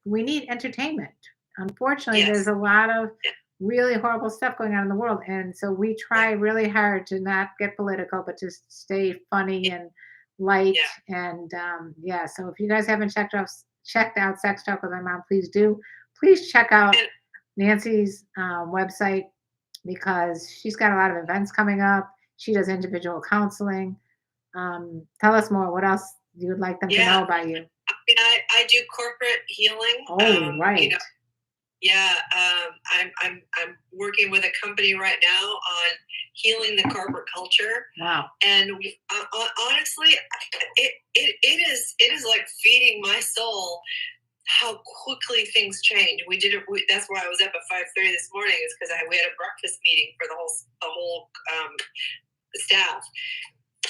entertainment. Unfortunately, there's a lot of really horrible stuff going on in the world, and so we try really hard to not get political, but just stay funny and light. And so if you guys haven't checked out Sex Talk with My Mom, please do. Please check out Nancy's website, because she's got a lot of events coming up. She does individual counseling. Tell us more. What else you would like them to know about you? I do corporate healing. Oh, right. I'm working with a company right now on healing the corporate culture. Wow. And honestly, it is like feeding my soul how quickly things change. That's why I was up at 5:30 this morning, is because we had a breakfast meeting for the whole staff,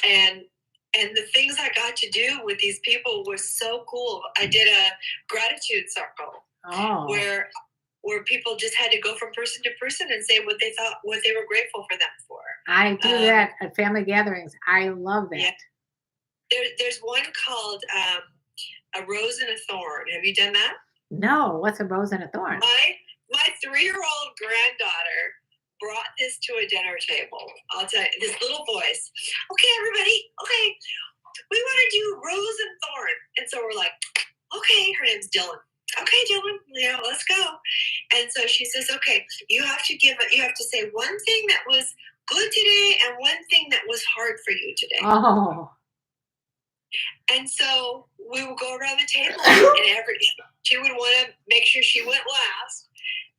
and the things I got to do with these people was so cool. I did a gratitude circle where people just had to go from person to person and say what they were grateful for them for. I do that at family gatherings. I love that. Yeah. There's one called A Rose and a Thorn. Have you done that? No. What's a rose and a thorn? My 3-year-old granddaughter brought this to a dinner table. I'll tell you, this little voice. Okay, everybody. Okay, we want to do Rose and Thorn. And so we're like, okay, her name's Dylan. Okay, Dylan, let's go. And so she says, okay, you have to say one thing that was good today and one thing that was hard for you today. Oh. And so we would go around the table, and she would want to make sure she went last,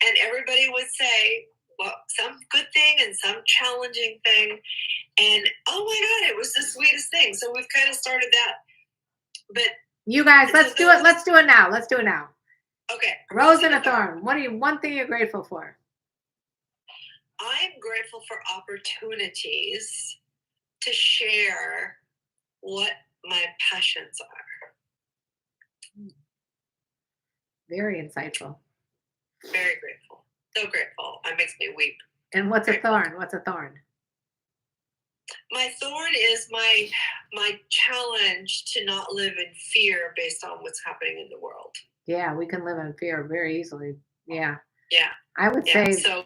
and everybody would say, well, some good thing and some challenging thing. And oh my God, it was the sweetest thing. So we've kind of started that. But you guys, let's do it. Let's do it now. Let's do it now. Okay. Rose and a thorn. What are you? One thing you're grateful for? I'm grateful for opportunities to share what my passions are. Very insightful. Very grateful. So grateful. It makes me weep. And what's a thorn? What's a thorn? My thorn is my challenge to not live in fear based on what's happening in the world. Yeah, we can live in fear very easily. Yeah. Yeah. I would say so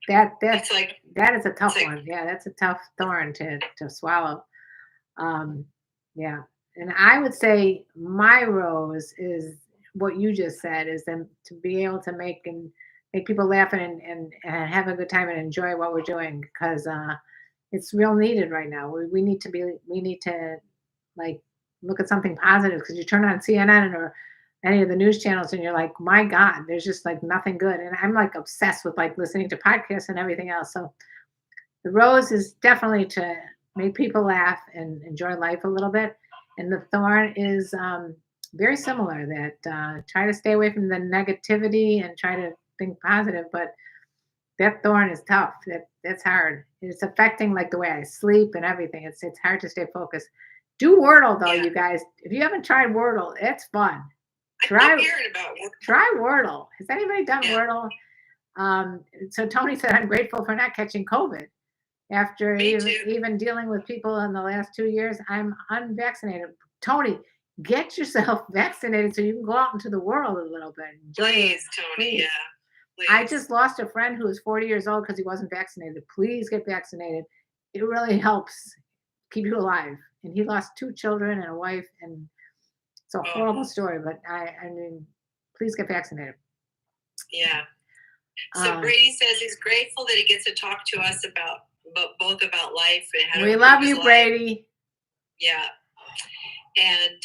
that's like that is a tough one. Yeah, that's a tough thorn to swallow. Yeah. And I would say my rose is what you just said, is then to be able to make people laugh and have a good time and enjoy what we're doing, because it's real needed right now. We need to like look at something positive, because you turn on CNN or any of the news channels and you're like, my God, there's just like nothing good. And I'm like obsessed with like listening to podcasts and everything else. So the rose is definitely to make people laugh and enjoy life a little bit. And the thorn is very similar, that try to stay away from the negativity and try to think positive. But that thorn is tough. That's hard. It's affecting like the way I sleep and everything. It's hard to stay focused. Do Wordle though, you guys. If you haven't tried Wordle, it's fun. Try Wordle. Has anybody done Wordle? So Tony said, I'm grateful for not catching COVID. After even dealing with people in the last 2 years, I'm unvaccinated. Tony, get yourself vaccinated so you can go out into the world a little bit. Please, Tony. Yeah. Please. I just lost a friend who was 40 years old because he wasn't vaccinated. Please get vaccinated. It really helps keep you alive. And he lost 2 children and a wife, and it's a horrible story. But I mean, please get vaccinated. Yeah. So Brady says he's grateful that he gets to talk to us both about life and how to we love you, Brady. Yeah. And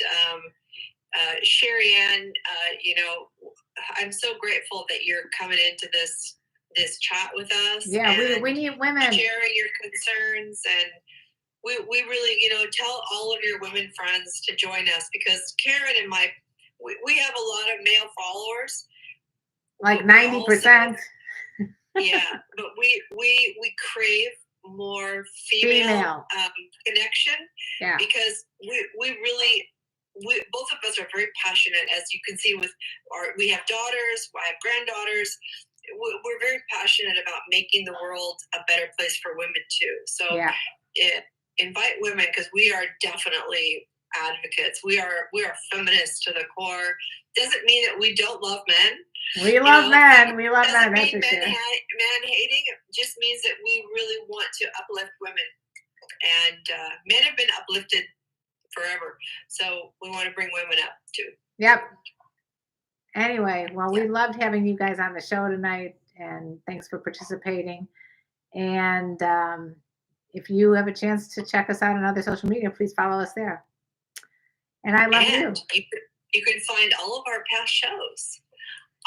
Sherry Ann, I'm so grateful that you're coming into this chat with us. Yeah, we need women. Sharing your concerns, and we really, tell all of your women friends to join us, because Karen and we have a lot of male followers. Like 90%. Yeah, but we crave more female connection. Yeah. Because we both of us are very passionate, as you can see we have daughters, I have granddaughters. We're very passionate about making the world a better place for women too. So invite women, because we are definitely advocates. We are feminists to the core. Doesn't mean that we don't love men. We love men. We love men. That's for sure. Man hating just means that we really want to uplift women, and men have been uplifted forever. So we want to bring women up too. Yep. Anyway, well, we loved having you guys on the show tonight, and thanks for participating. And if you have a chance to check us out on other social media, please follow us there. And I love you. You can find all of our past shows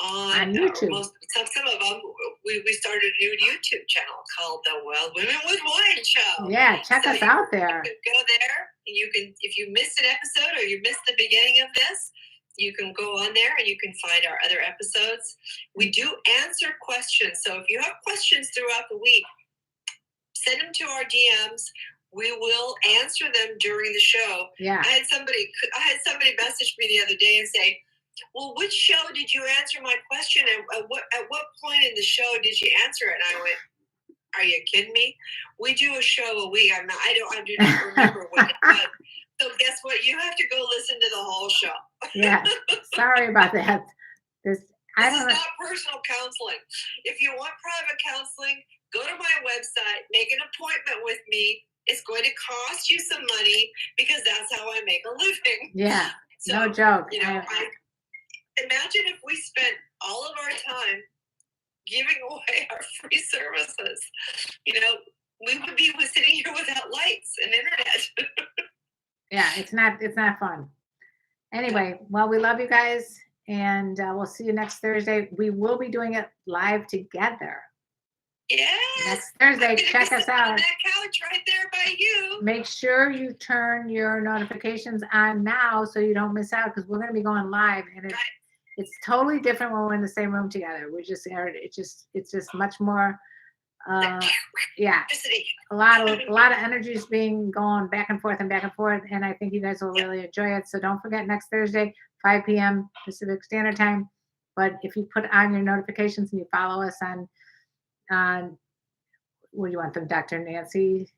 on YouTube. Some of them, we started a new YouTube channel called the Wild Women with Wine Show. Yeah, check us out there. You can go there, and you can, if you missed an episode or you missed the beginning of this, you can go on there and you can find our other episodes. We do answer questions. So if you have questions throughout the week, send them to our DMs. We will answer them during the show. Yeah. I had somebody message me the other day and say, well, which show did you answer my question? And at what point in the show did you answer it? And I went, are you kidding me? We do a show a week. I do not remember when it was. So guess what? You have to go listen to the whole show. Yeah. Sorry about that. This is not personal counseling. If you want private counseling, go to my website, make an appointment with me. It's going to cost you some money, because that's how I make a living. Yeah. So, no joke. Imagine if we spent all of our time giving away our free services. We would be sitting here without lights and internet. Yeah, it's not fun. Anyway, well, we love you guys, and we'll see you next Thursday. We will be doing it live together. Yes. Next Thursday, I'm gonna check be us sitting on out. that couch right there by you. Make sure you turn your notifications on now so you don't miss out, because we're going to be going live, and Right. it's totally different when we're in the same room together. It's just much more yeah, Electricity. a lot of energies being going back and forth, and I think you guys will really enjoy it. So don't forget, next Thursday, 5 p.m. Pacific Standard Time. But if you put on your notifications and you follow us on what do you want them, Dr. Nancy?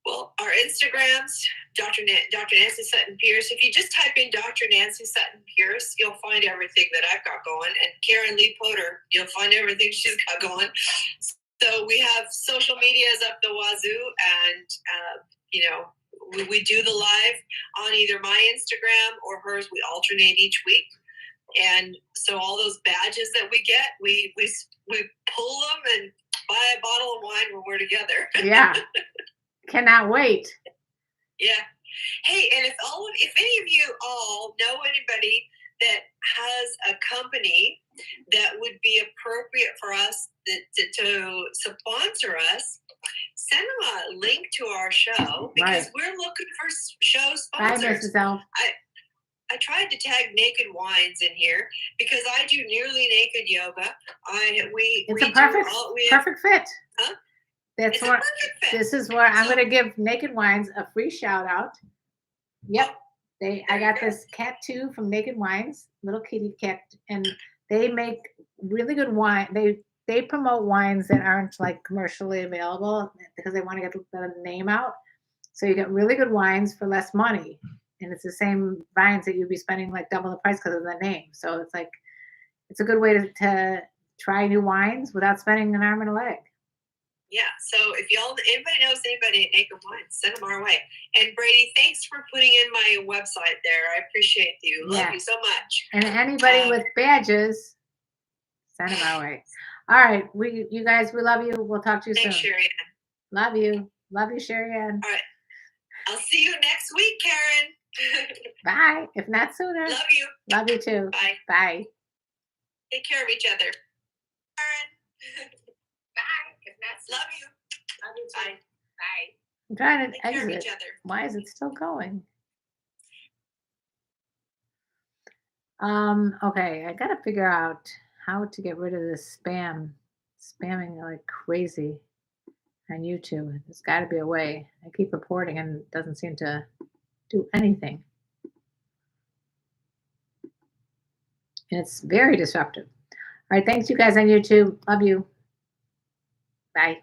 Well, our Instagrams, Dr. Nancy Sutton Pierce. If you just type in Dr. Nancy Sutton Pierce, you'll find everything that I've got going. And KarenLee Potter, you'll find everything she's got going. So we have social medias up the wazoo, and we do the live on either my Instagram or hers. We alternate each week. And so all those badges that we get, we pull them and buy a bottle of wine when we're together. Yeah. Cannot wait. Yeah. Hey, and if any of you all know anybody that has a company that would be appropriate for us to sponsor us, send them a link to our show, because we're looking for show sponsors. Bye, Mrs. L. I tried to tag Naked Wines in here because I do nearly naked yoga. It's a perfect fit. Huh? This is where I'm going to give Naked Wines a free shout out. Yep. I got this cat too from Naked Wines, little kitty cat, and they make really good wine. They promote wines that aren't like commercially available because they want to get the name out. So you get really good wines for less money, and it's the same wines that you'd be spending like double the price because of the name. So it's a good way to try new wines without spending an arm and a leg. Yeah, so if anybody knows anybody at Naked Wines, send them our way. And Brady, thanks for putting in my website there. I appreciate you. Love you so much. And anybody with badges, send them our way. All right, you guys, we love you. We'll talk to you soon. Thanks, Sherry Ann. Love you, Sherry Ann. All right, I'll see you next week, Karen. Bye, if not sooner. Love you too. Bye. Take care of each other, Karen. Bye. If not, love you too. Bye. I'm trying to Take care of exit. each other. Why is it still going? Okay, I gotta figure out how to get rid of this spamming like crazy on YouTube. There's got to be a way. I keep reporting and it doesn't seem to do anything. And it's very disruptive. All right, thanks you guys on YouTube. Love you. Bye.